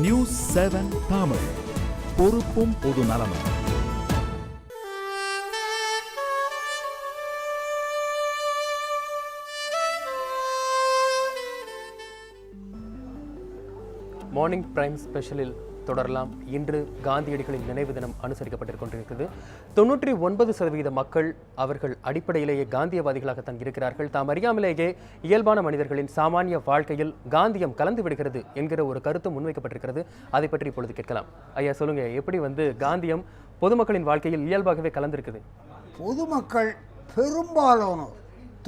News 7 Tamil, பொறுப்பும் பொது நலமும். மார்னிங் பிரைம் ஸ்பெஷலில் தொடரலாம். இன்று காந்தியடிகளின் நினைவு தினம் அனுசரிக்கப்பட்டுக் கொண்டிருக்கிறது. 99% மக்கள் அவர்கள் அடிப்படையிலேயே காந்தியவாதிகளாகத்தான் இருக்கிறார்கள். தாம் அறியாமலேயே இயல்பான மனிதர்களின் சாமானிய வாழ்க்கையில் காந்தியம் கலந்து விடுகிறது என்கிற ஒரு கருத்து முன்வைக்கப்பட்டிருக்கிறது. அதை பற்றி இப்பொழுது கேட்கலாம். ஐயா சொல்லுங்க, எப்படி காந்தியம் பொதுமக்களின் வாழ்க்கையில் இயல்பாகவே கலந்திருக்குது? பொதுமக்கள் பெரும்பாலானோர்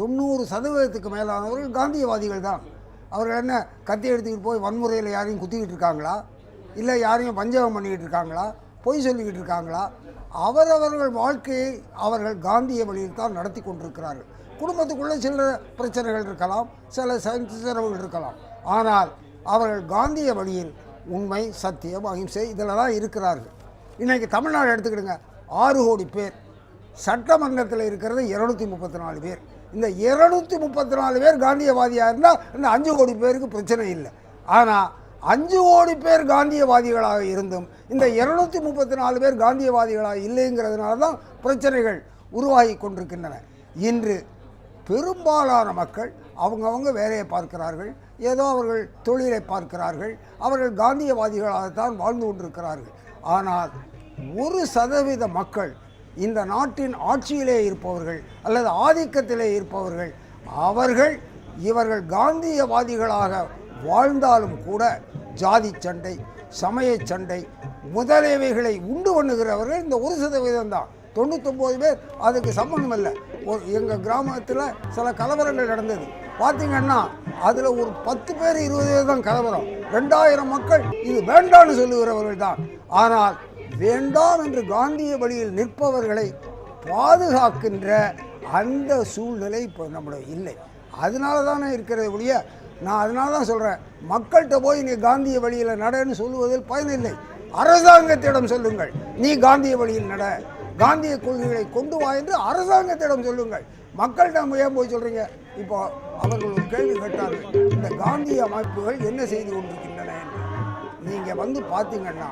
90% மேலானவர்கள் காந்தியவாதிகள் தான். அவர்கள் என்ன கத்தி எடுத்துக்கிட்டு போய் வன்முறையில் யாரையும் குத்திக்கிட்டு இருக்காங்களா, இல்லை யாரையும் பஞ்சகம் பண்ணிக்கிட்டு இருக்காங்களா, பொய் சொல்லிக்கிட்டு இருக்காங்களா? அவரவர்கள் வாழ்க்கையை அவர்கள் காந்திய வழியில் தான் நடத்தி கொண்டிருக்கிறார்கள். குடும்பத்துக்குள்ளே சில பிரச்சனைகள் இருக்கலாம், சில சச்சரவுகள் இருக்கலாம். ஆனால் அவர்கள் காந்திய வழியில் உண்மை, சத்தியம், அகிம்சை இதில் தான் இருக்கிறார்கள். இன்றைக்கி தமிழ்நாடு எடுத்துக்கிடுங்க, 6 கோடி பேர். சட்டமன்றத்தில் இருக்கிறது 234 பேர். இந்த 234 பேர் காந்தியவாதியாக இருந்தால் இந்த 5 கோடி பேருக்கு பிரச்சனை இல்லை. ஆனால் 5 கோடி பேர் காந்தியவாதிகளாக இருந்தும் இந்த 234 பேர் காந்தியவாதிகளாக இல்லைங்கிறதுனால தான் பிரச்சனைகள் உருவாகி கொண்டிருக்கின்றன. இன்று பெரும்பாலான மக்கள் அவங்கவங்க வேலையை பார்க்கிறார்கள், ஏதோ அவர்கள் தொழிலை பார்க்கிறார்கள், அவர்கள் காந்தியவாதிகளாகத்தான் வாழ்ந்து கொண்டிருக்கிறார்கள். ஆனால் 1% மக்கள், இந்த நாட்டின் ஆட்சியிலே இருப்பவர்கள் அல்லது ஆதிக்கத்திலே இருப்பவர்கள், இவர்கள் காந்தியவாதிகளாக வாழ்ந்தாலும் கூட ஜாதி சண்டை, சமய சண்டை முதலியவைகளை உண்டு பண்ணுகிறவர்கள் இந்த 1% தான். 99 பேர் அதுக்கு சம்பந்தம் இல்லை. எங்கள் கிராமத்தில் சில கலவரங்கள் நடந்தது. பார்த்திங்கன்னா அதில் ஒரு 10 பேர் 20 பேர் தான் கலவரம். 2000 மக்கள் இது வேண்டான்னு சொல்லுகிறவர்கள் தான். ஆனால் வேண்டாம் என்று காந்திய வழியில் நிற்பவர்களை பாதுகாக்கின்ற அந்த சூழ்நிலை இப்போ நம்மள இல்லை. அதனால தானே இருக்கிறது ஒழிய, நான் அதனால தான் சொல்கிறேன், மக்கள்கிட்ட போய் நீ காந்திய வழியில் நடன்னு சொல்லுவதில் பயனில்லை. அரசாங்கத்திடம் சொல்லுங்கள், நீ காந்திய வழியில் நட, காந்திய கொள்கைகளை கொண்டு வா என்று அரசாங்கத்திடம் சொல்லுங்கள். மக்கள்கிட்ட ஏன் போய் சொல்கிறீங்க? இப்போ அவர்கள் ஒரு கேள்வி கேட்டார்கள், இந்த காந்திய அமைப்புகள் என்ன செய்து கொண்டிருக்கின்றன என்று. நீங்கள் பார்த்தீங்கன்னா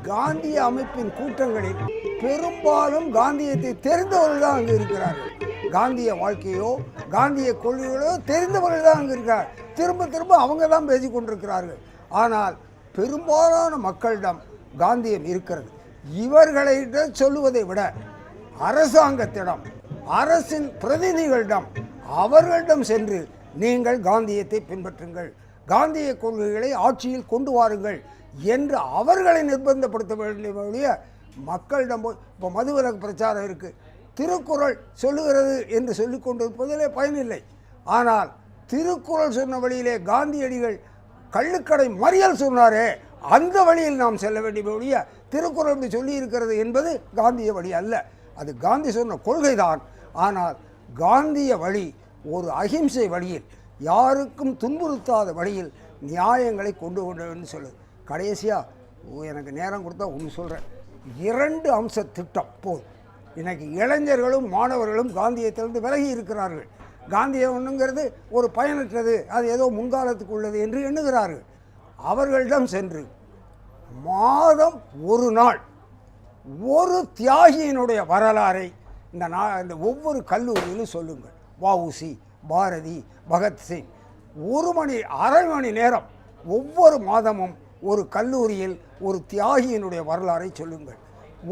காந்திய அமைப்பின் கூட்டங்களில் பெரும்பாலும் காந்தியத்தை தெரிந்தவர்கள் தான் அங்கே இருக்கிறார்கள். காந்திய வாழ்க்கையோ காந்திய கொள்கைகளோ தெரிந்தவர்கள் தான் அங்கே இருக்கிறார். திரும்ப திரும்ப அவங்க தான் பேசி கொண்டிருக்கிறார்கள். ஆனால் பெரும்பாலான மக்களிடம் காந்தியம் இருக்கிறது. இவர்களிடம் சொல்லுவதை விட அரசாங்கத்திடம், அரசின் பிரதிநிதிகளிடம், அவர்களிடம் சென்று நீங்கள் காந்தியத்தை பின்பற்றுங்கள், காந்திய கொள்கைகளை ஆட்சியில் கொண்டு வாருங்கள் என்று அவர்களை நிர்பந்தப்படுத்த வேண்டிய மக்களிடம் போய், இப்போ மதுவிலக்கு பிரச்சாரம் இருக்குது, திருக்குறள் சொல்லுகிறது என்று சொல்லிக் கொண்டிருப்பதிலே பயனில்லை. ஆனால் திருக்குறள் சொன்ன வழியிலே காந்தியடிகள் கள்ளுக்கடை மறியல் சொன்னாரே, அந்த வழியில் நாம் செல்ல வேண்டிய திருக்குறள் இப்படி சொல்லி இருக்கிறது என்பது காந்திய வழி அல்ல. அது காந்தி சொன்ன கொள்கை தான். ஆனால் காந்திய வழி ஒரு அகிம்சை வழியில், யாருக்கும் துன்புறுத்தாத வழியில் நியாயங்களை கொண்டு கொண்டு சொல்லுது. கடைசியாக எனக்கு நேரம் கொடுத்தா ஒன்று சொல்கிறேன். 2 அம்ச திட்டம் போதும். இன்றைக்கி இளைஞர்களும் மாணவர்களும் காந்தியத்திலிருந்து விலகி இருக்கிறார்கள். காந்தியம் ஒன்றுங்கிறது ஒரு பயனற்றது, அது ஏதோ முன்காலத்துக்கு உள்ளது என்று எண்ணுகிறார்கள். அவர்களிடம் சென்று மாதம் ஒரு நாள் ஒரு தியாகியினுடைய வரலாறை இந்த ஒவ்வொரு கல்லூரியிலும் சொல்லுங்கள். வஉசி, பாரதி, பகத்சிங், அரை மணி நேரம் ஒவ்வொரு மாதமும் ஒரு கல்லூரியில் ஒரு தியாகியினுடைய வரலாறை சொல்லுங்கள்.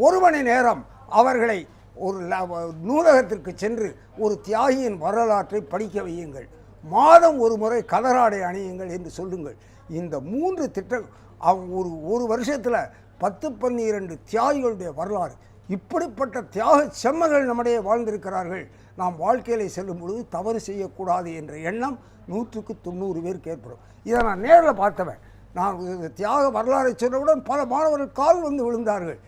1 மணி நேரம் அவர்களை ஒரு நூலகத்திற்கு சென்று ஒரு தியாகியின் வரலாற்றை படிக்க வையுங்கள். மாதம் ஒரு முறை கதராடை அணியுங்கள் என்று சொல்லுங்கள். இந்த 3 திட்டம் ஒரு வருஷத்தில் 10-12 தியாகிகளுடைய வரலாறு. இப்படிப்பட்ட தியாக செம்மல்கள் நம்முடைய வாழ்ந்திருக்கிறார்கள். நாம் வாழ்க்கையிலே செல்லும் பொழுது தவறு செய்யக்கூடாது என்ற எண்ணம் 100க்கு 90 பேருக்கு ஏற்படும். இதை நான் நேரில் பார்த்தவன். நான் தியாக வரலாறை சொன்னவுடன் பல மாணவர்கள் கால் வந்து விழுந்தார்கள்,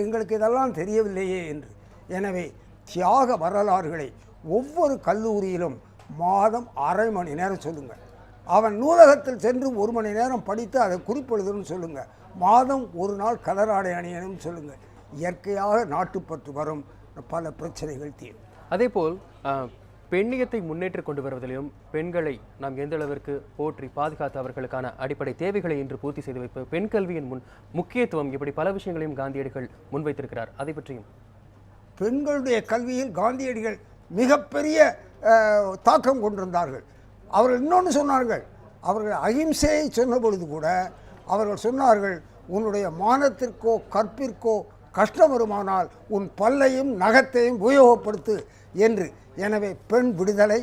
எங்களுக்கு இதெல்லாம் தெரியவில்லையே என்று. எனவே தியாக வரலாறுகளை ஒவ்வொரு கல்லூரியிலும் மாதம் அரை மணி நேரம் சொல்லுங்கள். அவன் நூலகத்தில் சென்று 1 மணி நேரம் படித்து அதை குறிப்பெழுதுன்னு சொல்லுங்கள். மாதம் ஒரு நாள் கதராடை அணியணும்னு சொல்லுங்கள். இயற்கையாக நாட்டுப்பற்று வரும், பல பிரச்சனைகள் தீரும். அதேபோல் பெண்ணியத்தை முன்னேற்றி கொண்டு வருவதிலும் பெண்களை நாம் எந்த அளவிற்கு போற்றி பாதுகாத்து அவர்களுக்கான அடிப்படை தேவைகளை இன்று பூர்த்தி செய்து வைப்பு பெண் கல்வியின் முக்கியத்துவம் இப்படி பல விஷயங்களையும் காந்தியடிகள் முன்வைத்திருக்கிறார். அதை பற்றியும் பெண்களுடைய கல்வியில் காந்தியடிகள் மிகப்பெரிய தாக்கம் கொண்டிருந்தார்கள். அவர்கள் இன்னொன்று சொன்னார்கள். அவர்கள் அகிம்சையை சொன்ன பொழுது கூட அவர்கள் சொன்னார்கள், உன்னுடைய மானத்திற்கோ கற்பிற்கோ கஷ்டம் வருமானால் உன் பல்லையும் நகத்தையும் உபயோகப்படுத்து என்று. எனவே பெண் விடுதலை,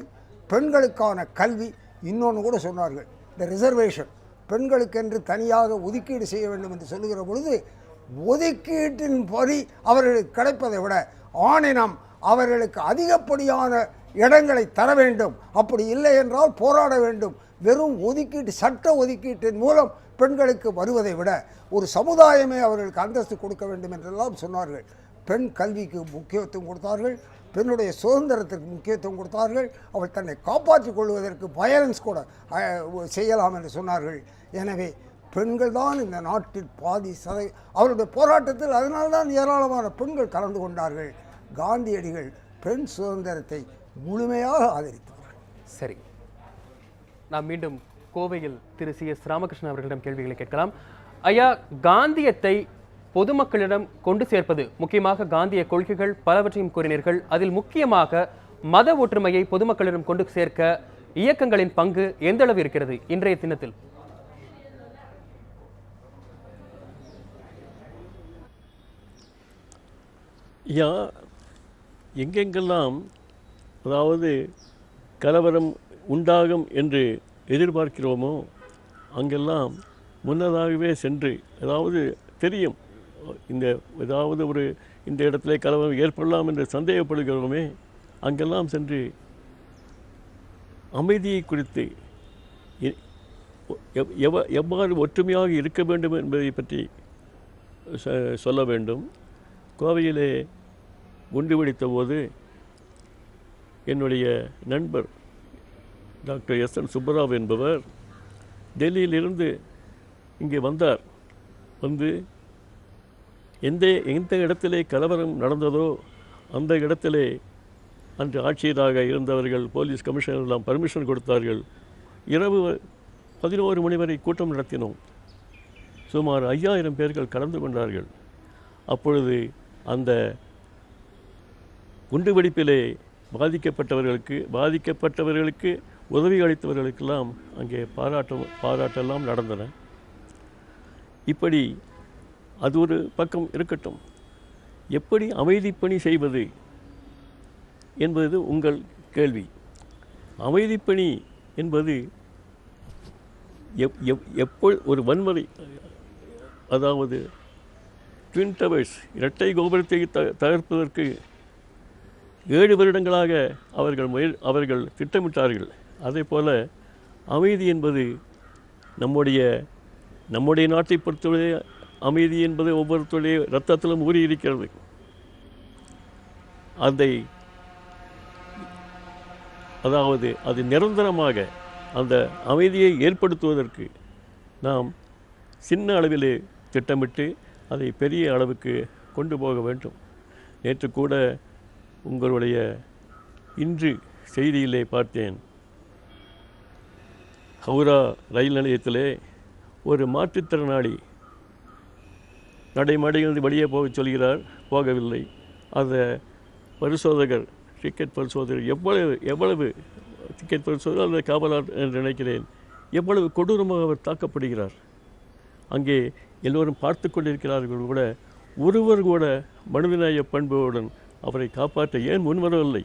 பெண்களுக்கான கல்வி, இன்னொன்று கூட சொன்னார்கள், இந்த ரிசர்வேஷன், பெண்களுக்கென்று தனியாக ஒதுக்கீடு செய்ய வேண்டும் என்று சொல்லுகிற பொழுது ஒதுக்கீட்டின் படி அவர்களுக்கு கிடைப்பதை விட ஆணினம் அவர்களுக்கு அதிகப்படியான இடங்களை தர வேண்டும். அப்படி இல்லை என்றால் போராட வேண்டும். வெறும் ஒதுக்கீட்டு, சட்ட ஒதுக்கீட்டின் மூலம் பெண்களுக்கு வருவதை விட ஒரு சமுதாயமே அவர்களுக்கு அந்தஸ்து கொடுக்க வேண்டும் என்றெல்லாம் சொன்னார்கள். பெண் கல்விக்கு முக்கியத்துவம் கொடுத்தார்கள். பெண்ணுடைய சுதந்திரத்திற்கு முக்கியத்துவம் கொடுத்தார்கள். அவள் தன்னை காப்பாற்றிக் கொள்வதற்கு வயலன்ஸ் கூட செய்யலாம் என்று சொன்னார்கள். எனவே பெண்கள் தான் இந்த நாட்டில் பாதி அவருடைய போராட்டத்தில் அதனால்தான் ஏராளமான பெண்கள் கலந்து கொண்டார்கள். காந்தியடிகள் பெண் சுதந்திரத்தை முழுமையாக ஆதரித்தார்கள். சரி, நாம் மீண்டும் கோவையில் திரு CS ராமகிருஷ்ணன் அவர்களிடம் கேள்விகளை கேட்கலாம். ஐயா, காந்தியத்தை பொதுமக்களிடம் கொண்டு சேர்ப்பது, முக்கியமாக காந்திய கொள்கைகள் பலவற்றையும் கூறினீர்கள். அதில் முக்கியமாக மத ஒற்றுமையை பொதுமக்களிடம் கொண்டு சேர்க்க இயக்கங்களின் பங்கு எந்த அளவு இருக்கிறது இன்றைய தினத்தில்? ஐயா, எங்கெங்கெல்லாம் அதாவது கலவரம் உண்டாகும் என்று எதிர்பார்க்கிறோமோ அங்கெல்லாம் முன்னதாகவே சென்று, அதாவது தெரியும் இந்த ஏதாவது ஒரு இந்த இடத்துல கலவரம் ஏற்படலாம் என்று சந்தேகப்படுகிறோமே, அங்கெல்லாம் சென்று அமைதியை குறித்து எவ்வாறு ஒற்றுமையாக இருக்க வேண்டும் என்பதை பற்றி சொல்ல வேண்டும். கோவையிலே குண்டு வெடித்த போது என்னுடைய நண்பர் டாக்டர் SN சுப்பராவ் என்பவர் டெல்லியிலிருந்து இங்கே வந்தார். வந்து எந்த இடத்திலே கலவரம் நடந்ததோ அந்த இடத்திலே அன்று ஆட்சியராக இருந்தவர்கள் போலீஸ் கமிஷனர் எல்லாம் பர்மிஷன் கொடுத்தார்கள். இரவு 11 மணி வரை கூட்டம் நடத்தினோம். சுமார் 5000 பேர்கள் கலந்து கொண்டார்கள். அப்பொழுது அந்த குண்டுவெடிப்பிலே பாதிக்கப்பட்டவர்களுக்கு உதவி அளித்தவர்களுக்கெல்லாம் அங்கே பாராட்டெல்லாம் நடந்தன. இப்படி அது ஒரு பக்கம் இருக்கட்டும். எப்படி அமைதிப்பணி செய்வது என்பது உங்கள் கேள்வி. அமைதிப்பணி என்பது ஒரு வன்முறை, அதாவது ட்வின் டவர்ஸ் இரட்டை கோபுரத்தை தகர்ப்பதற்கு 7 வருடங்களாக அவர்கள் திட்டமிட்டார்கள். அதே போல் அமைதி என்பது நம்முடைய நாட்டை பொறுத்தவரை அமைதி என்பது ஒவ்வொருத்தருடைய இரத்தத்திலும் ஊறியிருக்கிறது. அதாவது அது நிரந்தரமாக அந்த அமைதியை ஏற்படுத்துவதற்கு நாம் சின்ன அளவிலே திட்டமிட்டு அதை பெரிய அளவுக்கு கொண்டு போக வேண்டும். நேற்று கூட உங்களுடைய இன்று செய்தியிலே பார்த்தேன், ஹவுரா ரயில் நிலையத்திலே ஒரு மாற்றுத்திறனாளி நடைமடையிலிருந்து வெளியே போக சொல்கிறார், போகவில்லை. அந்த பரிசோதகர், டிக்கெட் பரிசோதகர் எவ்வளவு டிக்கெட் பரிசோதகர் அல்லது காவலர் என்று நினைக்கிறேன், எவ்வளவு கொடூரமாக அவர் தாக்கப்படுகிறார். அங்கே எல்லோரும் பார்த்து கொண்டிருக்கிறார்கள். கூட ஒருவர் கூட மனிதநேய பண்புடன் அவரை காப்பாற்ற ஏன் முன்வரவில்லை?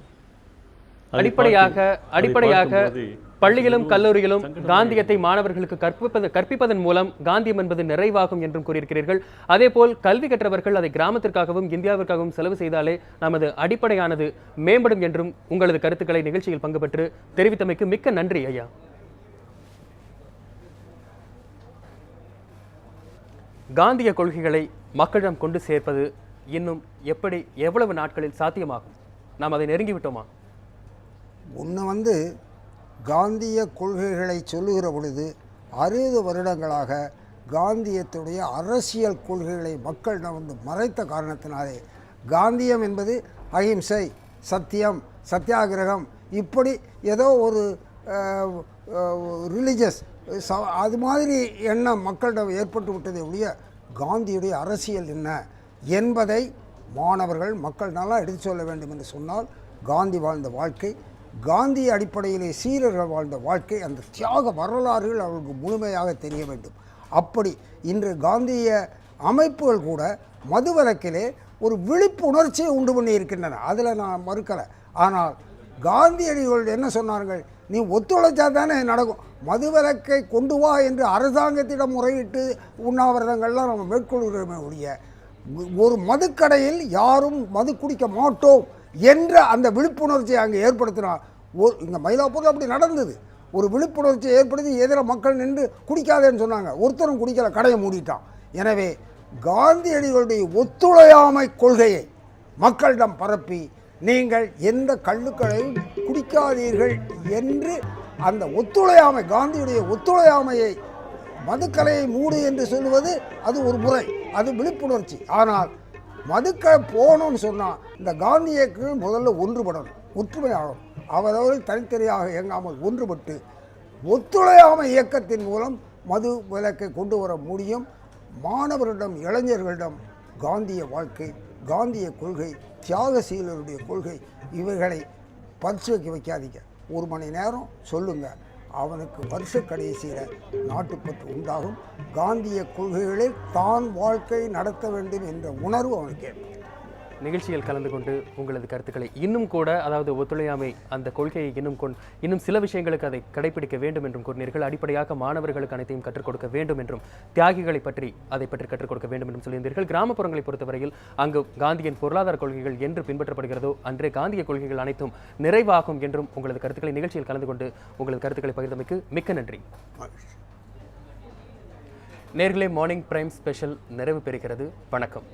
அடிப்படையாக பள்ளியிலும் கல்லூரியிலும் காந்தியத்தை மாணவர்களுக்கு கற்பிப்பதன் மூலம் காந்தியம் என்பது நிறைவாகும் என்றும் கூறியிருக்கிறீர்கள். அதேபோல் கல்வி கற்றவர்கள் அதை கிராமத்திற்காகவும் இந்தியாவிற்காகவும் செலவு செய்தாலே நமது அடிப்படையானது மேம்படும் என்றும் உங்களது கருத்துக்களை நிகழ்ச்சியில் பங்கு பெற்று தெரிவித்தமைக்கு மிக்க நன்றி ஐயா. காந்திய கொள்கைகளை மக்களிடம் கொண்டு சேர்ப்பது இன்னும் எவ்வளவு நாட்களில் சாத்தியமாகும்? நாம் அதை நெருங்கிவிட்டோமா? ஒன்று காந்திய கொள்கைகளை சொல்லுகிற பொழுது 60 வருடங்களாக காந்தியத்துடைய அரசியல் கொள்கைகளை மக்கள் மறைத்த காரணத்தினாலே காந்தியம் என்பது அகிம்சை, சத்தியம், சத்தியாகிரகம் இப்படி ஏதோ ஒரு ரிலீஜியஸ் அது மாதிரி எண்ணம் மக்களிடம் ஏற்பட்டு விட்டதை ஒழிய காந்தியுடைய அரசியல் என்ன என்பதை மாணவர்கள் மக்கள் நல்லா எடுத்து சொல்ல வேண்டும் என்று சொன்னால் காந்தி வாழ்ந்த வாழ்க்கை, காந்தி அடிப்படையிலே சீரர்கள் வாழ்ந்த வாழ்க்கை, அந்த தியாக வரலாறுகள் அவர்களுக்கு முழுமையாக தெரிய வேண்டும். அப்படி இன்று காந்திய அமைப்புகள் கூட மதுவிலக்கிலே ஒரு விழிப்புணர்ச்சியை உண்டு பண்ணி இருக்கின்றன. அதில் நான் மறுக்கலை. ஆனால் காந்தியடிகள் என்ன சொன்னார்கள்? நீ ஒத்துழைச்சா தானே நடக்கும். மதுவிலக்கை கொண்டு வா என்று அரசாங்கத்திடம் முறையிட்டு உண்ணாவிரதங்கள்லாம் நம்ம மேற்கொள்கிறோமே ஒழிய ஒரு மதுக்கடையில் யாரும் மது குடிக்க மாட்டோம் என்ற அந்த விழிப்புணர்ச்சியை அங்கே ஏற்படுத்தினார். இங்கே மயிலாப்பூரில் அப்படி நடந்தது. ஒரு விழிப்புணர்ச்சியை ஏற்படுத்தி எதிர மக்கள் நின்று குடிக்காதேன்னு சொன்னாங்க. ஒருத்தரும் குடிக்கல, கடையை மூடிட்டான். எனவே காந்தியடிகளுடைய ஒத்துழையாமை கொள்கையை மக்களிடம் பரப்பி நீங்கள் எந்த கள்ளுக்களையும் குடிக்காதீர்கள் என்று அந்த ஒத்துழையாமை, காந்தியுடைய ஒத்துழையாமையை, மதுக்கலையை மூடு என்று சொல்லுவது அது ஒரு முறை, அது விழிப்புணர்ச்சி. ஆனால் மதுக்கடை போகணும்னு சொன்னால் இந்த காந்தி இயக்கங்கள் முதல்ல ஒன்றுபடணும், ஒற்றுமையாகும். அவரவர்கள் தனித்தனியாக இயங்காமல் ஒன்றுபட்டு ஒத்துழையாமை இயக்கத்தின் மூலம் மது விலக்கை கொண்டு வர முடியும். மாணவர்களிடம், இளைஞர்களிடம் காந்திய வாழ்க்கை, காந்திய கொள்கை, தியாகசீலருடைய கொள்கை, இவைகளை பரிசு வைக்காதீங்க. 1 மணி நேரம் சொல்லுங்கள், அவனுக்கு வருஷ கடைசியில் நாட்டுப்பற்று உண்டாகும். காந்திய கொள்கைகளில் தான் வாழ்க்கை நடத்த வேண்டும் என்ற உணர்வு அவனுக்கு ஏற்படும். நிகழ்ச்சியில் கலந்து கொண்டு உங்களது கருத்துக்களை இன்னும் கூட, அதாவது ஒத்துழையாமை அந்த கொள்கையை இன்னும் சில விஷயங்களுக்கு அதை கடைபிடிக்க வேண்டும் என்றும் கூறினீர்கள். அடிப்படையாக மாணவர்களுக்கு அனைத்தையும் கற்றுக் கொடுக்க வேண்டும் என்றும், தியாகிகளை பற்றி அதை பற்றி கற்றுக் கொடுக்க வேண்டும் என்றும் சொல்லியிருந்தீர்கள். கிராமப்புறங்களை பொறுத்தவரையில் அங்கு காந்தியின் பொருளாதார கொள்கைகள் என்று பின்பற்றப்படுகிறதோ அன்றே காந்திய கொள்கைகள் அனைத்தும் நிறைவாகும் என்றும் உங்களது கருத்துக்களை நிகழ்ச்சியில் கலந்து கொண்டு உங்களது கருத்துக்களை பகிர்ந்தமைக்கு மிக்க நன்றி. நேர்களே, மார்னிங் பிரைம் ஸ்பெஷல் நிறைவு பெறுகிறது. வணக்கம்.